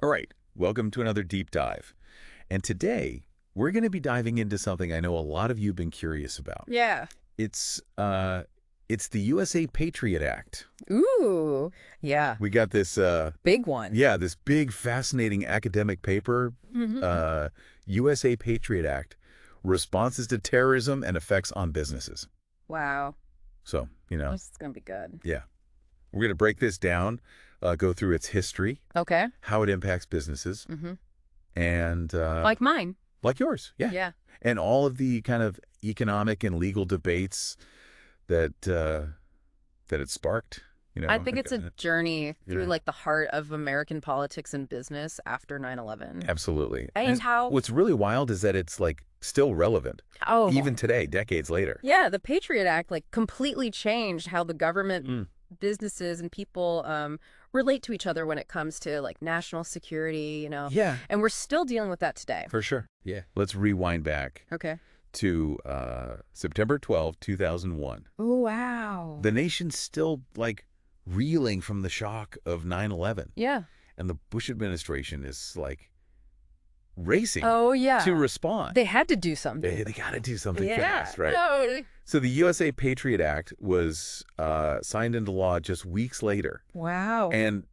All right, welcome to another deep dive. And today, we're going to be diving into something I know a lot of you have been curious about. Yeah. It's it's the USA Patriot Act. Ooh. Yeah. We got this Big one. yeah, this big fascinating academic paper, Mm-hmm. USA Patriot Act, Responses to Terrorism and Effects on Businesses. Wow. So, This is going to be good. yeah. We're going to break this down, go through its history, Okay. how it impacts businesses, Mm-hmm. and Like mine. like yours. Yeah. Yeah. And all of the kind of economic and legal debates that it sparked. I think it's a journey through Yeah. like the heart of American politics and business after 9/11. Absolutely. And how what's really wild is that it's like still relevant, oh even today, decades later. yeah, the Patriot Act like completely changed how the government, Mm. businesses, and people relate to each other when it comes to like national security, Yeah, And we're still dealing with that today. for sure. Yeah. Let's rewind back Okay. to September 12, 2001. Oh, wow. The nation's still like reeling from the shock of 9/11. Yeah. And the Bush administration is like racing Oh, yeah. to respond. They had to do something. They got to do something Yeah. fast, right? No. So the USA Patriot Act was signed into law just weeks later, Wow. and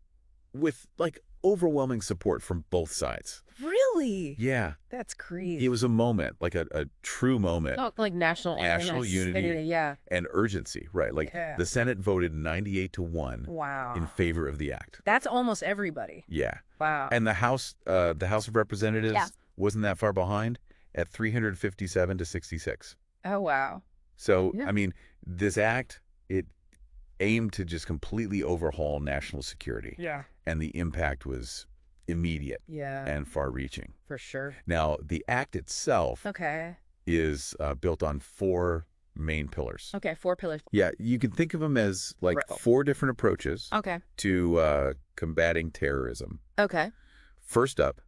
with like overwhelming support from both sides. Really? Yeah, That's crazy. it was a moment, like a true moment, Oh, like national unity. Yeah. and urgency, right? Like Yeah. the Senate voted 98-1 Wow. in favor of the act. That's almost everybody. Yeah, Wow. and the House of Representatives Yeah. wasn't that far behind at 357 to 66. Oh, wow. So, Yeah. I mean, this act, it aimed to just completely overhaul national security. Yeah. And the impact was immediate Yeah. and far-reaching. For sure. Now, the act itself Okay. is built on four main pillars. Okay. 4 pillars. Yeah, you can think of them as like Right. 4 different approaches Okay. to combating terrorism. Okay. First up,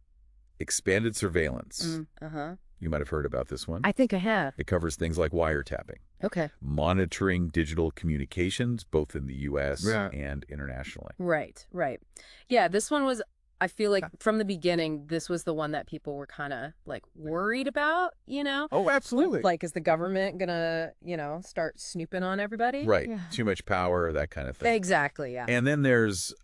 expanded surveillance. Uh-huh. You might have heard about this one. I think I have. It covers things like wiretapping, Okay. monitoring digital communications, both in the U.S. Yeah. and internationally. Right. Right. Yeah. This one was, I feel like from the beginning, this was the one that people were kind of like worried about. Oh, absolutely. Like, is the government gonna, start snooping on everybody? Right. Yeah. Too much power, that kind of thing. Exactly. Yeah. And then there's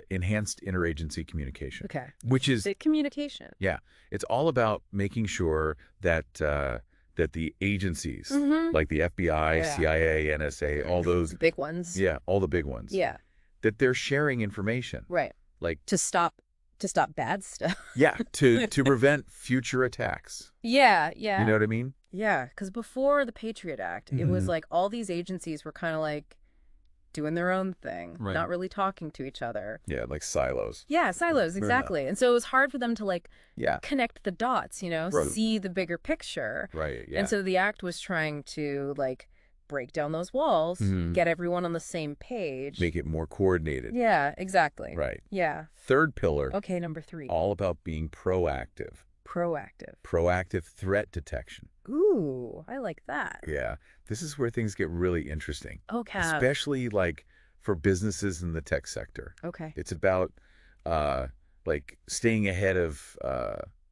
enhanced interagency communication, Okay. which is, The communication. yeah, it's all about making sure that that the agencies, Mhm. like the FBI, Yeah. CIA, NSA, all those, Big ones. yeah, all the big ones, Yeah. that they're sharing information. Right. Like, To stop bad stuff. yeah, to prevent future attacks. Yeah. Yeah. You know what I mean? Yeah. Because before the Patriot Act, it was Mhm. like all these agencies were kind of like doing their own thing, Right. not really talking to each other. Yeah, like silos. Yeah, silos, Fair enough. exactly. And so it was hard for them to like Yeah, connect the dots, Right. see the bigger picture. right, yeah. And so the act was trying to like break down those walls, Mhm. get everyone on the same page. Make it more coordinated. Yeah, exactly. Right. Yeah. Third pillar, Okay, number 3. all about being proactive. Proactive. Proactive threat detection. Ooh, I like that. Yeah. This is where things get really interesting, Okay. especially like for businesses in the tech sector. Okay. It's about like staying ahead of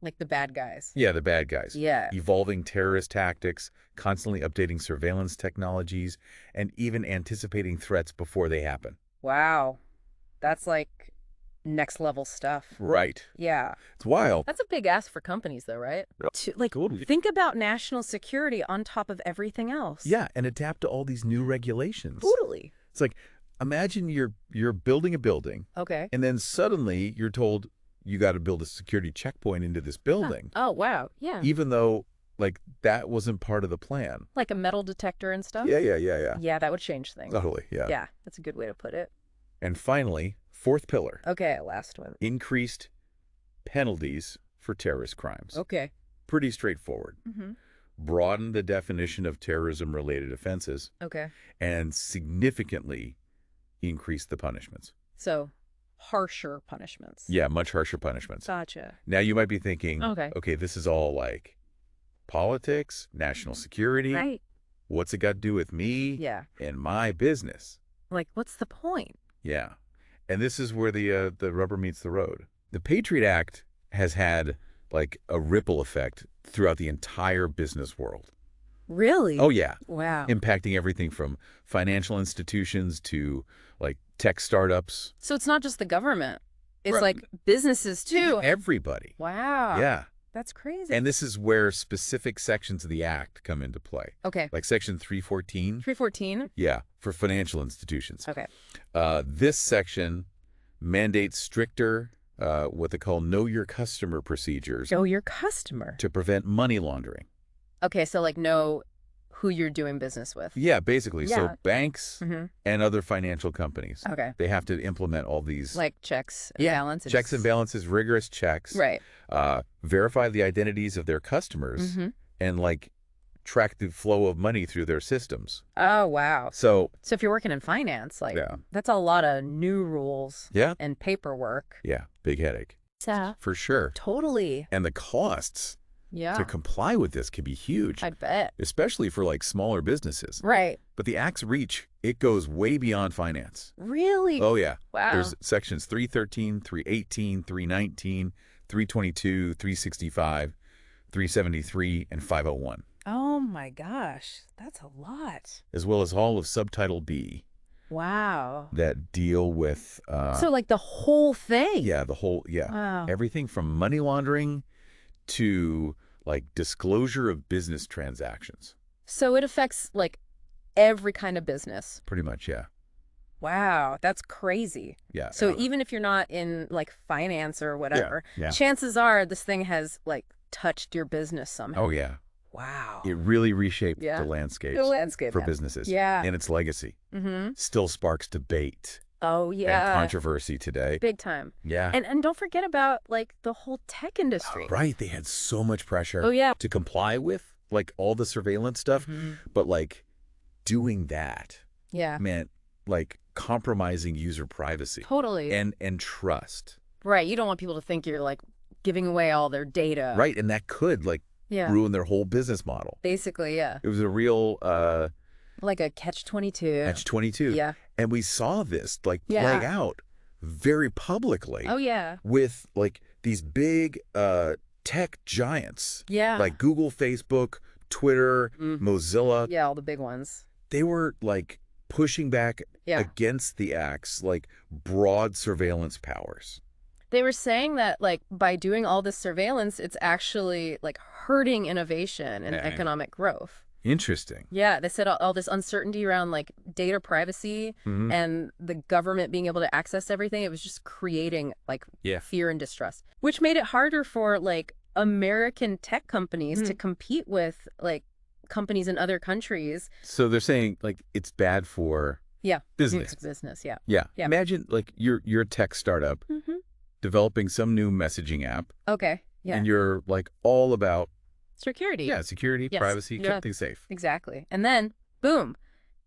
Like the bad guys. the bad guys. Yeah. Evolving terrorist tactics, constantly updating surveillance technologies, and even anticipating threats before they happen. Wow. That's like next level stuff. Right. Yeah. It's wild. That's a big ask for companies though, right? Yeah. To like Totally. think about national security on top of everything else. Yeah, and adapt to all these new regulations. Totally. It's like, imagine you're building a building, Okay. and then suddenly you're told you got to build a security checkpoint into this building, Oh, wow. Yeah. even though like that wasn't part of the plan. Like a metal detector and stuff? Yeah. Yeah, that would change things. Totally, yeah. Yeah, that's a good way to put it. And finally, fourth pillar, Okay, last one. increased penalties for terrorist crimes. Okay. Pretty straightforward. Mm-hmm. Broaden the definition of terrorism-related offenses Okay. and significantly increase the punishments. So, harsher punishments. Yeah, much harsher punishments. Gotcha. Now you might be thinking, Okay. this is all like politics, national security. Right. What's it got to do with me Yeah. and my business? Like, what's the point? Yeah. And this is where the rubber meets the road. The Patriot Act has had like a ripple effect throughout the entire business world. Really? Oh, yeah. Wow. Impacting everything from financial institutions to like tech startups. So it's not just the government. It's Right. like businesses too. Everybody. Wow. Yeah. That's crazy. And this is where specific sections of the Act come into play. Okay. Like Section 314. 314. Yeah, for financial institutions. Okay. This section mandates stricter, what they call know your customer procedures Know your customer. to prevent money laundering. Okay, so like know who you're doing business with. Yeah, basically. So Yeah. banks Mm-hmm. and other financial companies, Okay. they have to implement all these Like checks and balances. checks and balances, rigorous checks, Right. verify the identities of their customers, Mm-hmm. and like track the flow of money through their systems. Oh, wow. So, So if you're working in finance, like yeah. that's a lot of new rules Yeah. and paperwork. Yeah, big headache. Yeah. For sure. Totally. And the costs Yeah. to comply with this can be huge, I'd bet. especially for like smaller businesses. Right. But the Act's reach, it goes way beyond finance. Really? Oh, yeah. Wow. There's sections 313, 318, 319, 322, 365, 373, and 501, Oh my gosh. That's a lot. as well as all of Subtitle B Wow. that deal with, So like the whole thing. yeah, the whole, yeah, Wow. everything from money laundering to like disclosure of business transactions. So it affects like every kind of business. Pretty much, yeah. Wow, that's crazy. Yeah. So even if you're not in like finance or whatever, yeah. chances are this thing has like touched your business somehow. Oh, yeah. Wow. It really reshaped Yeah. the landscape The landscape. for Yeah. businesses. Yeah. And its legacy Mm-hmm. still sparks debate Oh and yeah. controversy today. Big time. Yeah. And don't forget about like the whole tech industry. Right. They had so much pressure Oh yeah. to comply with like all the surveillance stuff. Mhm. But like doing that Yeah. meant like compromising user privacy Totally. and trust. Right. You don't want people to think you're like giving away all their data. Right. And that could like Yeah. ruin their whole business model. Basically, yeah. It was a real Like a catch-22. catch-22. Yeah. And we saw this like Yeah. play out very publicly Oh yeah. with like these big tech giants Yeah. like Google, Facebook, Twitter, Mm. Mozilla. Yeah, all the big ones. They were like pushing back Yeah. against the Act's like broad surveillance powers. They were saying that like by doing all this surveillance, it's actually like hurting innovation and Yeah. economic growth. Interesting. Yeah, they said all this uncertainty around like data privacy Mhm. and the government being able to access everything. It was just creating like Yeah. fear and distrust, which made it harder for like American tech companies Hmm. to compete with like companies in other countries. So they're saying like it's bad for Yeah. business. Business, yeah. Yeah. Yeah. Imagine like you're a tech startup Mm-hmm. developing some new messaging app Okay. Yeah. and you're like all about Security. security, Yes. privacy, Yeah. keep things safe. Exactly. And then, boom,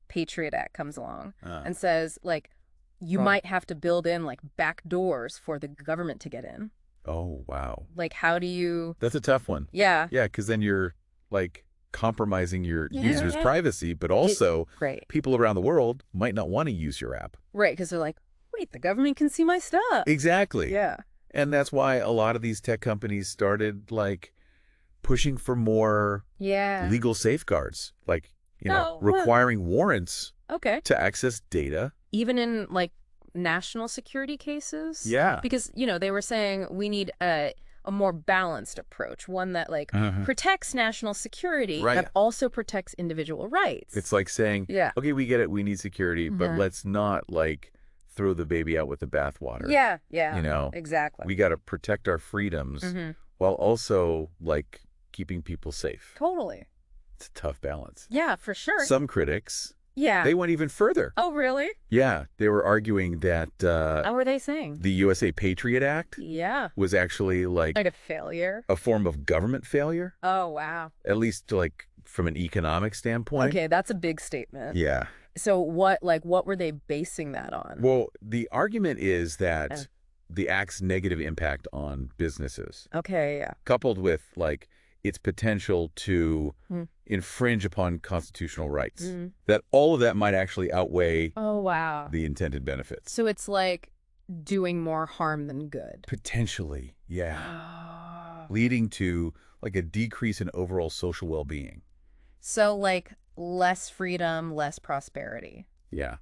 Patriot Act comes along and says, like, you Right. might have to build in, like, back doors for the government to get in. Oh, wow. Like, how do you... That's a tough one. Yeah. Yeah, because then you're like compromising your Yeah. users' privacy, but also Right. people around the world might not want to use your app. Right, because they're like, wait, the government can see my stuff. Exactly. Yeah. And that's why a lot of these tech companies started like pushing for more Yeah. legal safeguards, like, No, what? requiring warrants Okay. to access data. Even in, like, national security cases? Yeah. Because, they were saying we need a more balanced approach, one that, like, protects national security, Right. but also protects individual rights. It's like saying, Yeah. okay, we get it, we need security, but Mhm. let's not like throw the baby out with the bathwater. Yeah, yeah. Exactly. We got to protect our freedoms Mhm. while also like keeping people safe. Totally. It's a tough balance. Yeah, for sure. Some critics, Yeah. they went even further. Oh, really? Yeah, they were arguing that What were they saying? the USA Patriot Act Yeah. was actually like Like a failure? a form of government failure, Oh, wow. at least like from an economic standpoint. Okay, that's a big statement. Yeah. So what were they basing that on? Well, the argument is that Uh. the Act's negative impact on businesses, Okay, yeah. coupled with like its potential to Mm. infringe upon constitutional rights, Mm. that all of that might actually outweigh Oh, wow. the intended benefits. So it's like doing more harm than good. Potentially, yeah. Oh. Leading to like a decrease in overall social well-being. So, like, less freedom, less prosperity. Yeah,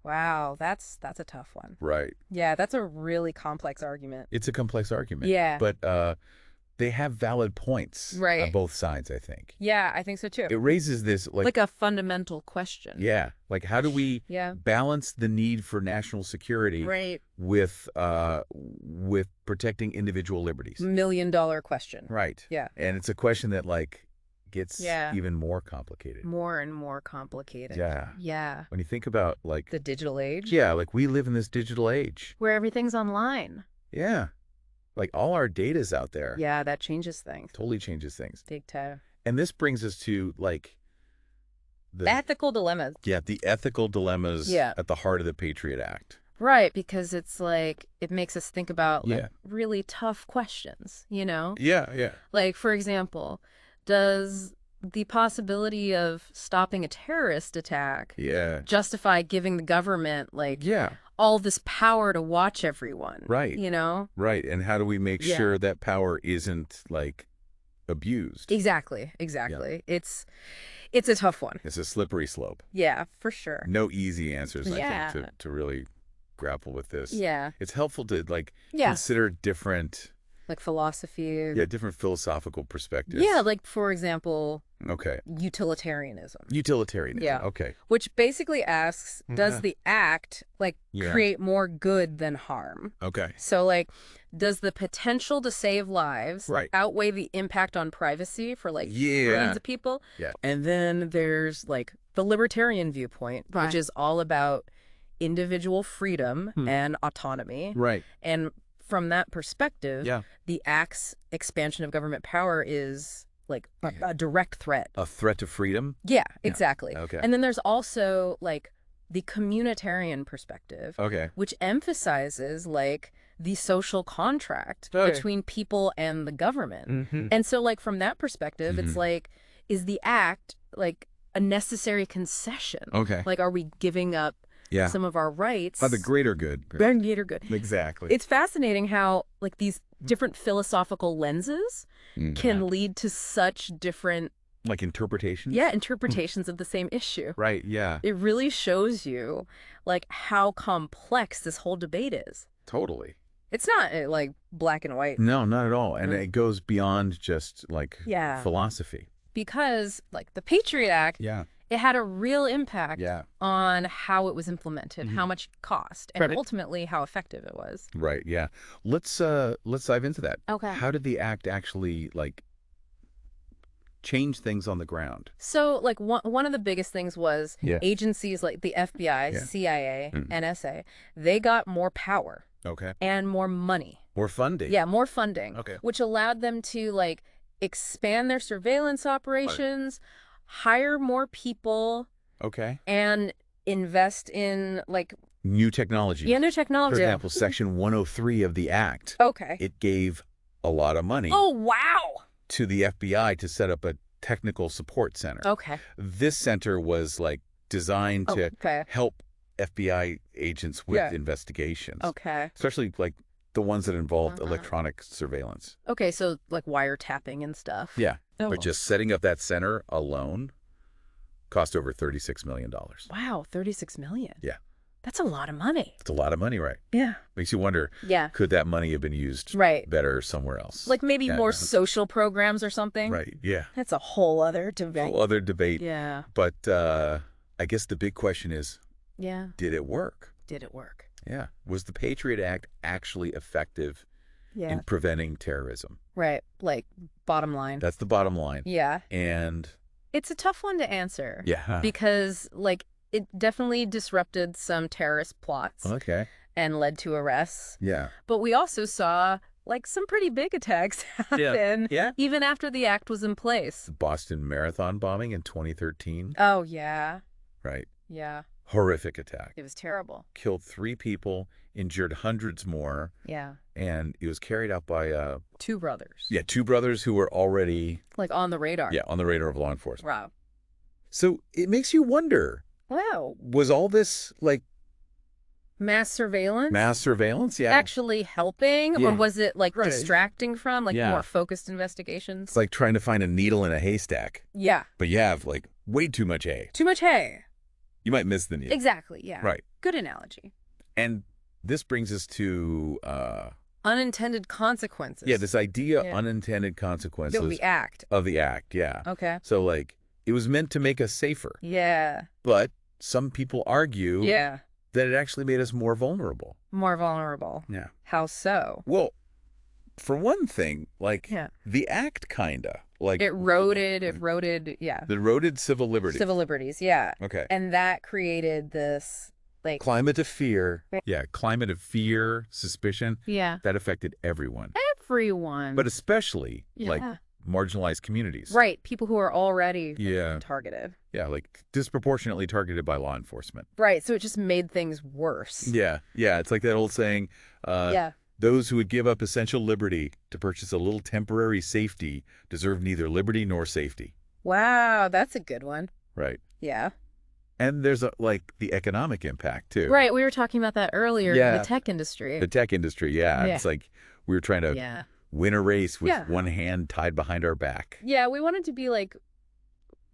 Wow, that's a tough one. right. Yeah, that's a really complex argument. It's a complex argument. Yeah. But they have valid points on Right. both sides, I think. Yeah, I think so too. It raises this, Like a fundamental question. yeah, like how do we Yeah. balance the need for national security Right. with protecting individual liberties? $1 million question. Right. Yeah. And it's a question that like gets Yeah. even more complicated. More and more complicated. Yeah. Yeah. When you think about like, The digital age. yeah, like we live in this digital age. Where everything's online. Yeah. Like all our data's out there. Yeah, that changes things. Totally changes things. Big time. And this brings us to like the Ethical dilemmas. the ethical dilemmas Yeah. at the heart of the Patriot Act. Right, because it's like, it makes us think about like, Yeah. really tough questions, you know? Yeah, yeah. Like, for example, does the possibility of stopping a terrorist attack Yeah. justify giving the government, like, Yeah. all this power to watch everyone? Right. You know? Right. And how do we make Yeah. sure that power isn't like abused? Exactly. It's a tough one. It's a slippery slope. Yeah, for sure. No easy answers, I Yeah. think, to really grapple with this. Yeah. It's helpful to like Yeah. consider different Like philosophy. different philosophical perspectives. Yeah, like, for example, Okay. utilitarianism. Utilitarianism. Yeah. Okay. Which basically asks, does Yeah. the act, like, Yeah. create more good than harm? Okay. So, like, does the potential to save lives Right. outweigh the impact on privacy for, like, Yeah. millions of people? Yeah. And then there's, like, the libertarian viewpoint, Right. which is all about individual freedom and autonomy. Right. And from that perspective, Yeah. the act's expansion of government power is, like, a direct threat. A threat to freedom. Yeah, exactly. Okay. And then there's also, like, the communitarian perspective, Okay. which emphasizes, like, the social contract Okay. between people and the government. Mm-hmm. And so, like, from that perspective, it's Mhm. like, is the act, like, a necessary concession? Okay. Like, are we giving up Yeah. some of our rights? By the greater good. Greater good. Exactly. It's fascinating how, like, these different philosophical lenses Mhm. can lead to such different, like interpretations. interpretations of the same issue. Right. Yeah. It really shows you, like, how complex this whole debate is. Totally. It's not, like, black and white. No, not at all. And Mm. it goes beyond just like Yeah. philosophy. Because, like, the Patriot Act, Yeah. it had a real impact Yeah. on how it was implemented, how much it cost, and Right. ultimately how effective it was. Right. Yeah. Let's dive into that. Okay. How did the act actually like change things on the ground? So, like, one of the biggest things was Yeah. agencies like the FBI, Yeah. CIA, Mm. NSA, they got more power Okay. and more money. More funding. Yeah, more funding. Okay. Which allowed them to, like, expand their surveillance operations, hire more people, Okay. and invest in, like, New technology. new technology. For example, Section 103 of the Act, Okay. it gave a lot of money Oh, wow. to the FBI to set up a technical support center. Okay. This center was like designed to Okay. help FBI agents with Yeah. investigations, Okay. especially like the ones that involved Uh-huh. electronic surveillance. Okay, so, like, wiretapping and stuff. Yeah. Oh. But just setting up that center alone cost over $36 million. Wow, 36 million. Yeah. That's a lot of money. It's a lot of money, right? Yeah. Makes you wonder, Yeah. could that money have been used Right. better somewhere else? Like, maybe Yeah, more no. social programs or something. Right, yeah. That's a whole other debate. Whole other debate. Yeah. But I guess the big question is, Yeah. did it work? Did it work? Yeah. Was the Patriot Act actually effective Yeah. in preventing terrorism? Right. Like, bottom line. That's the bottom line. Yeah. And It's a tough one to answer. yeah. Because, like, it definitely disrupted some terrorist plots Okay. and led to arrests. Yeah. But we also saw, like, some pretty big attacks happen Yeah. even after the act was in place. The Boston Marathon bombing in 2013. Oh, yeah. Right. Yeah. Horrific attack. It was terrible. Killed 3 people, injured hundreds more, Yeah. and it was carried out by 2 brothers. 2 brothers who were already Like, on the radar. on the radar of law enforcement. Wow. So it makes you wonder, Wow. was all this like Mass surveillance? Mass surveillance, yeah. Actually helping? Yeah. Or was it like Right. distracting from, like Yeah. more focused investigations? It's like trying to find a needle in a haystack, Yeah. but you have like way too much hay. Too much hay. You might miss the needle. Exactly, yeah. Right. Good analogy. And this brings us to Unintended consequences. this idea Yeah. unintended consequences Of the act. of the act, yeah. Okay. So like it was meant to make us safer, Yeah. but some people argue Yeah. that it actually made us more vulnerable. More vulnerable. Yeah. How so? Well, for one thing, like Yeah. the act kinda like It eroded, yeah. the eroded civil liberties. Civil liberties, yeah. Okay. And that created this, like... Climate of fear. Yeah, climate of fear, suspicion. Yeah. That affected everyone, Everyone. but especially yeah. like marginalized communities. Right. People who are already Yeah. targeted. Yeah, like disproportionately targeted by law enforcement. Right. So it just made things worse. Yeah, yeah. It's like that old saying, Yeah. those who would give up essential liberty to purchase a little temporary safety deserve neither liberty nor safety. Wow. That's a good one. Right. Yeah. And there's like the economic impact too. Right. We were talking about that earlier. Yeah. The tech industry. The tech industry, yeah. Yeah. It's like we were trying to yeah. win a race with Yeah. one hand tied behind our back. Yeah. We wanted to be like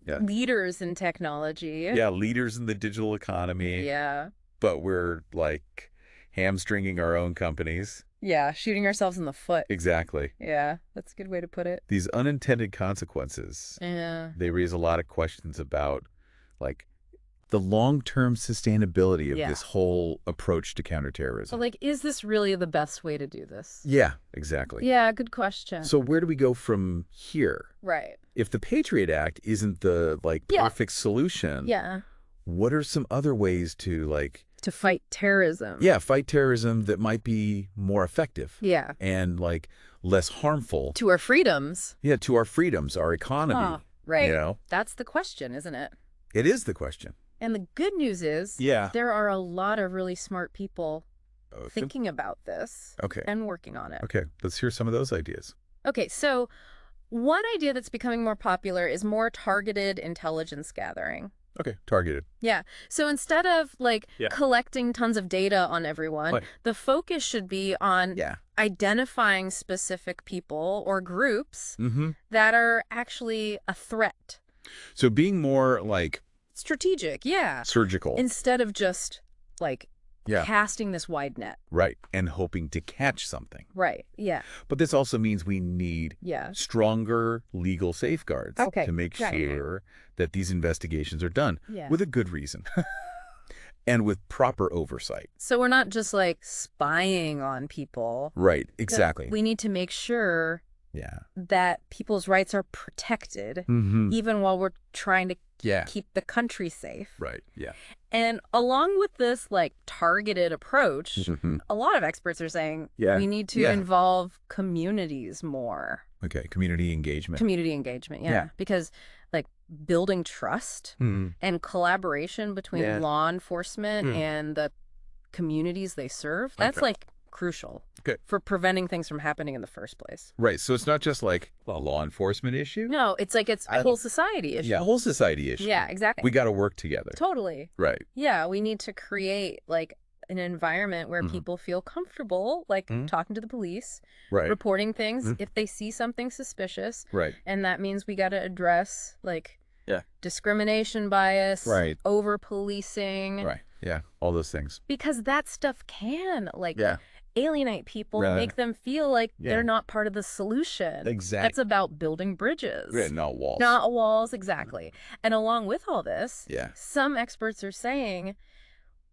Yeah. leaders in technology. Yeah, leaders in the digital economy. Yeah. But we're like hamstringing our own companies. Yeah. Shooting ourselves in the foot. Exactly. Yeah. That's a good way to put it. These unintended consequences, Yeah. they raise a lot of questions about like the long-term sustainability of Yeah. this whole approach to counterterrorism. So, like, is this really the best way to do this? Yeah, exactly. Yeah. Good question. So where do we go from here? Right. If the Patriot Act isn't the like Yeah. perfect solution, Yeah. what are some other ways to like To fight terrorism. fight terrorism that might be more effective Yeah. and like less harmful To our freedoms. to our freedoms, our economy. Huh. Right. You know, That's the question, isn't it? it is the question. And the good news is Yeah. there are a lot of really smart people Oh, thinking about this Okay. and working on it. Okay. Let's hear some of those ideas. Okay, so one idea that's becoming more popular is more targeted intelligence gathering. Okay. Targeted. Yeah. So instead of like Yeah. collecting tons of data on everyone, Right. the focus should be on Yeah. identifying specific people or groups Mm-hmm. that are actually a threat. So being more like Strategic, yeah. surgical. Instead of just like Yeah. casting this wide net. Right. And hoping to catch something. Right. Yeah. But this also means we need Yeah. stronger legal safeguards Okay, to make right. sure that these investigations are done Yeah. with a good reason and with proper oversight. So we're not just like spying on people. Right. Exactly. We need to make sure Yeah. that people's rights are protected, Mm-hmm. even while we're trying to Yeah. keep the country safe. Right. Yeah. And along with this like targeted approach, Mhm. a lot of experts are saying Yeah. we need to Yeah. involve communities more. Okay. Community engagement. Community engagement, yeah. Yeah. Because like building trust Mhm. and collaboration between Yeah. law enforcement Mm. and the communities they serve, that's Okay. like crucial Okay. for preventing things from happening in the first place. Right. So it's not just like a law enforcement issue. No, it's like it's a whole society issue. Yeah. A whole society issue. Yeah, exactly. We got to work together. Totally. Right. Yeah, we need to create like an environment where Mhm. people feel comfortable, like Mhm. talking to the police, Right. reporting things Mhm. if they see something suspicious. Right. And that means we got to address like Yeah. discrimination bias, Right. over policing, Right. Yeah. All those things. because that stuff can like Yeah. alienate people, Right. make them feel like Yeah. they're not part of the solution. Exactly. That's about building bridges. Yeah, not walls. Not walls, exactly. And along with all this, Yeah. some experts are saying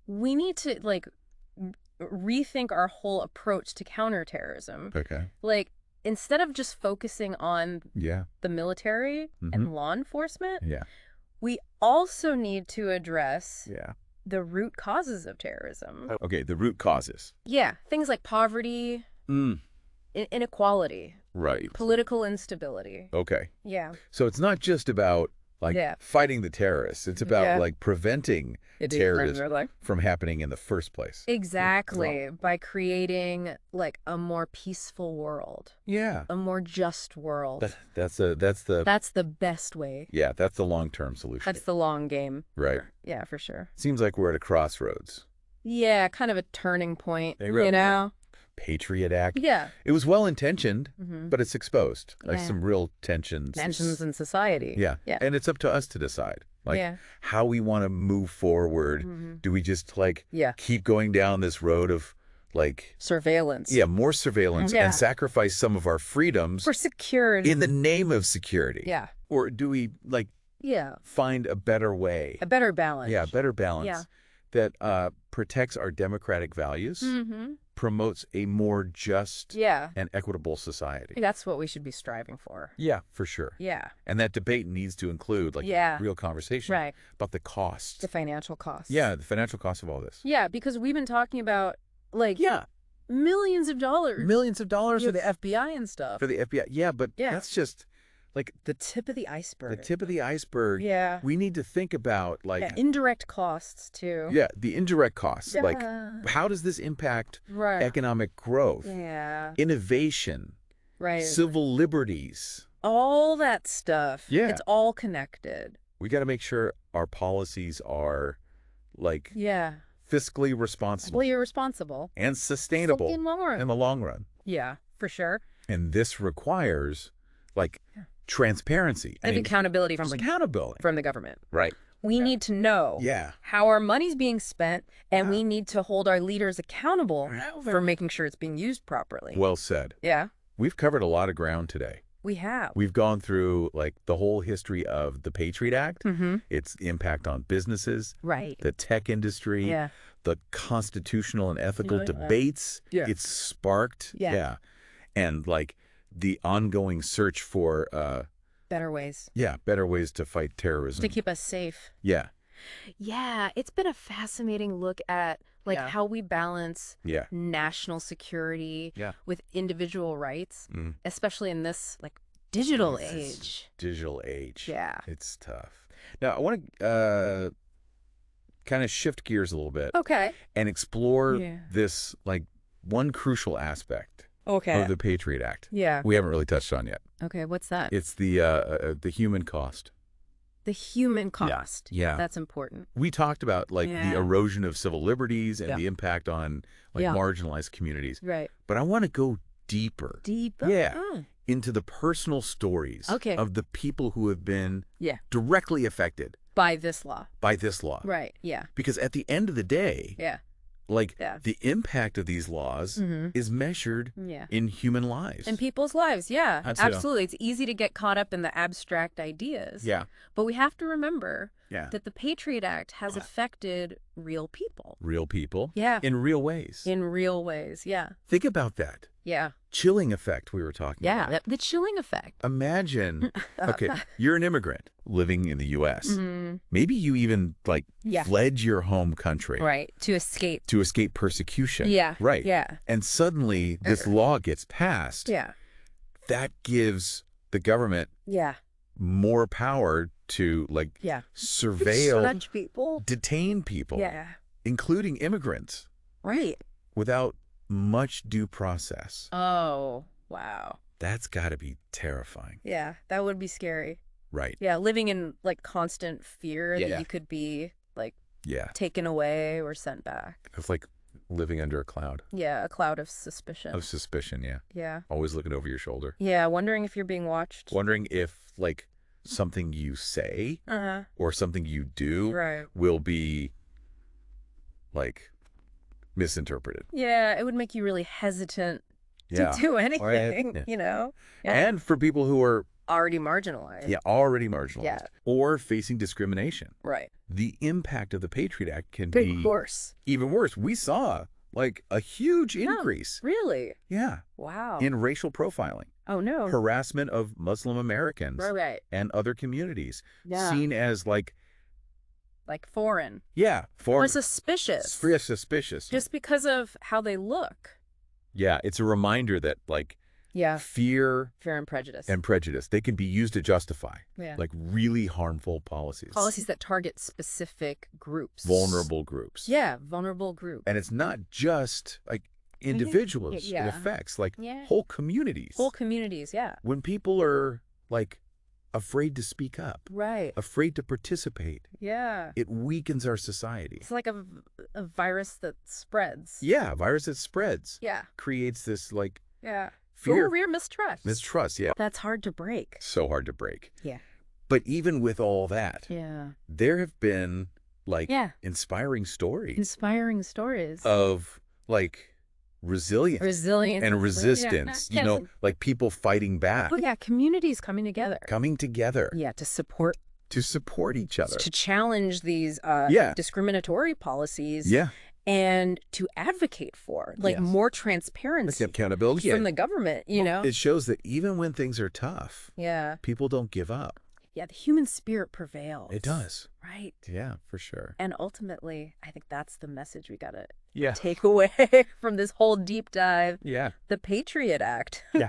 we need to like rethink our whole approach to counterterrorism. Okay. Like instead of just focusing on Yeah. the military and law enforcement, Yeah. we also need to address Yeah. the root causes of terrorism. Okay. The root causes. Yeah, things like poverty, inequality, Right. political instability. Okay. Yeah. So it's not just about like Yeah. fighting the terrorists. It's about Yeah. like preventing terrorism from happening in the first place. Exactly. By creating like a more peaceful world, Yeah. a more just world. That's the That's the best way. yeah, that's the long-term solution. That's the long game. Right. Yeah, for sure. Seems like we're at a crossroads. Yeah, kind of a turning point, They wrote you know? Patriot Act. Yeah. It was well-intentioned, Mm-hmm. but it's exposed like Yeah. some real tensions. Tensions in society. Yeah. Yeah. And it's up to us to decide like Yeah. how we want to move forward. Mm-hmm. Do we just like Yeah. keep going down this road of like Surveillance. yeah, more surveillance Yeah. and sacrifice some of our freedoms For security. in the name of security? Yeah. Or do we like Yeah. find a better way? A better balance. Yeah, a better balance Yeah. that protects our democratic values, Mm-hmm. promotes a more just Yeah. and equitable society. That's what we should be striving for. Yeah, for sure. Yeah. And that debate needs to include like Yeah. real conversation Right. about the cost. The financial costs. Yeah, the financial cost of all this. Yeah, because we've been talking about like Yeah, millions of dollars millions of dollars for the FBI and stuff. for the FBI. Yeah, but Yeah. that's just like The tip of the iceberg. the tip of the iceberg. Yeah. We need to think about like Yeah, indirect costs too. yeah, the indirect costs. Like Yeah. how does this impact Right. economic growth, Yeah. innovation, Right. civil liberties? All that stuff. Yeah. It's all connected. We got to make sure our policies are like Yeah. fiscally responsible Well, you're responsible. and sustainable In long run. in the long run. Yeah, for sure. And this requires like transparency And accountability from accountability. the government. Right. We need to know Yeah. how our money's being spent, and Yeah. we need to hold our leaders accountable Yeah. for making sure it's being used properly. Well said. Yeah, We've covered a lot of ground today. we have. We've gone through like the whole history of the Patriot Act, Mm-hmm. its impact on businesses, Right. the tech industry, Yeah. the constitutional and ethical Yeah. debates Yeah. it's sparked. Yeah. And like the ongoing search for Better ways better ways to fight terrorism. to keep us safe. Yeah. Yeah, it's been a fascinating look at like Yeah. how we balance Yeah. national security Yeah. with individual rights, Mm. especially in this like digital This age. Digital age. Yeah. It's tough. Now, I want to kind of shift gears a little bit Okay. and explore Yeah. this like one crucial aspect Okay. of the Patriot Act Yeah. we haven't really touched on yet. Okay, what's that? It's the human cost. The human cost. Yeah. That's important. We talked about like Yeah. the erosion of civil liberties and Yeah. the impact on like Yeah. marginalized communities. Right. But I want to go deeper Deep. Yeah. Oh. into the personal stories Okay. of the people who have been Yeah. directly affected By this law. by this law. Right. Yeah. Because at the end of the day, Yeah. like Yeah. the impact of these laws Mm-hmm. is measured Yeah. in human lives. In people's lives. Yeah. That's Absolutely. It's easy to get caught up in the abstract ideas. Yeah. But we have to remember Yeah. that the Patriot Act has affected real people. Real people. Yeah. In real ways. In real ways. Yeah. Think about that. Yeah. Chilling effect we were talking Yeah. about. The chilling effect. Imagine, okay, you're an immigrant living in the U.S. Mhm. Maybe you even like Yeah. fled your home country Right. To escape. to escape persecution. Yeah. Right. Yeah. And suddenly this law gets passed. Yeah. That gives the government Yeah. more power to like Yeah. surveil, Judge people. detain people, Yeah. including immigrants, Right. without much due process. Oh, wow. That's got to be terrifying. Yeah. That would be scary. Right. Yeah. Living in like constant fear Yeah. that you could be like Yeah. taken away or sent back. It's like living under a cloud Yeah. A cloud of suspicion. of suspicion. Yeah. Yeah. Always looking over your shoulder. Yeah. Wondering if you're being watched. Wondering if like something you say Uh-huh. or something you do Right. will be like misinterpreted. Yeah. It would make you really hesitant Yeah. to do anything, yeah. you know? Yeah. And for people who are Already marginalized. already marginalized Yeah. or facing discrimination, Right. the impact of the Patriot Act can Big be horse. even worse. We saw like a huge increase. Really? Yeah. Wow. In racial profiling, Oh, no. harassment of Muslim Americans Right. and other communities Yeah. seen as like, Like foreign. for Or suspicious. suspicious. Just because of how they look. Yeah. It's a reminder that like Yeah. fear Fear and prejudice. and prejudice, they can be used to justify Yeah. like really harmful policies. Policies that target specific groups. Vulnerable groups. Yeah, vulnerable groups. And it's not just like individuals Yeah. it affects, like Yeah. whole communities. Whole communities, yeah. When people are like afraid to speak up, Right. afraid to participate. Yeah. It weakens our society. It's like a virus that spreads. Yeah, virus that spreads Yeah. creates this like Yeah. fear, Real mistrust. mistrust. Yeah, That's hard to break. so hard to break. Yeah. But even with all that, Yeah. there have been like Yeah. inspiring stories Inspiring stories. of like resilience Resilience. and resistance, Yeah. you know, like people fighting back, Well, yeah, communities coming together. coming together Yeah, to support, to support each other. to challenge these Yeah. discriminatory policies. Yeah. And to advocate for, like, Yes. more Like transparency accountability. from the government, you know? It shows that even when things are tough, Yeah. people don't give up. Yeah, the human spirit prevails. It does. Right. Yeah, for sure. And ultimately, I think that's the message we got to Yeah. take away from this whole deep dive. Yeah. The Patriot Act. Yeah.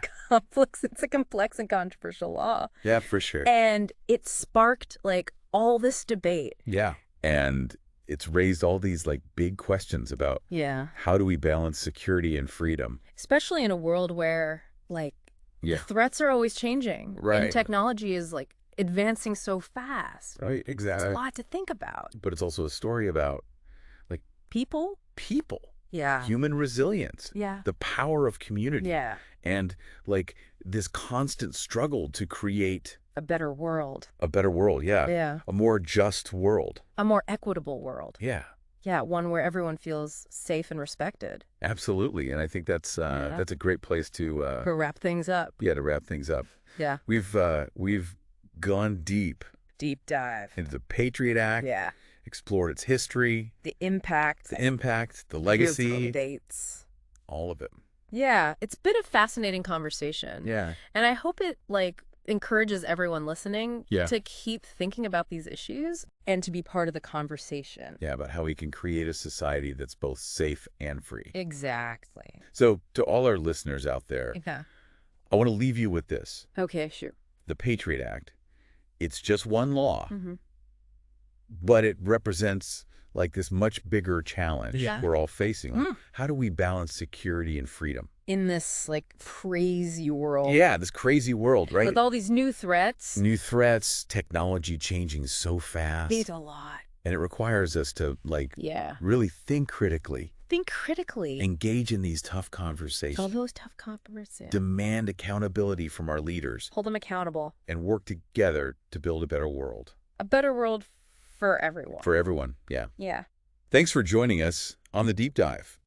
It's a complex and controversial law. Yeah, for sure. And it sparked, like, all this debate. Yeah. And it's raised all these like big questions about Yeah. how do we balance security and freedom? Especially in a world where, like, Yeah. the threats are always changing. Right. And technology is, like, advancing so fast. Right, It's exactly. a lot to think about. But it's also a story about People? people, Yeah. human resilience, Yeah. the power of community, Yeah. and like this constant struggle to create A better world. a better world. Yeah. Yeah. A more just world. A more equitable world. Yeah. Yeah, one where everyone feels safe and respected. Absolutely. And I think that's a great place to Wrap things up. to wrap things up. Yeah. We've gone deep Deep dive. into the Patriot Act, Yeah. explored its history, The impact. the impact, the Real-time legacy, dates. all of it. Yeah. It's been a fascinating conversation. Yeah. And I hope it, like, encourages everyone listening Yeah. to keep thinking about these issues and to be part of the conversation. Yeah, about how we can create a society that's both safe and free. Exactly. So to all our listeners out there, Yeah. I want to leave you with this. Okay, sure. The Patriot Act, it's just one law, Mm-hmm. but it represents like this much bigger challenge Yeah. we're all facing. Like, Mm. how do we balance security and freedom? In this, like, crazy world. Yeah, this crazy world, right? With all these new threats. New threats, technology changing so fast. Needs a lot. And it requires us to like Yeah. really think critically, Think critically. engage in these tough All conversations, those tough conversations. demand accountability from our leaders, Hold them accountable. and work together to build a better world A better world for everyone. for everyone. Yeah. Yeah. Thanks for joining us on the Deep Dive.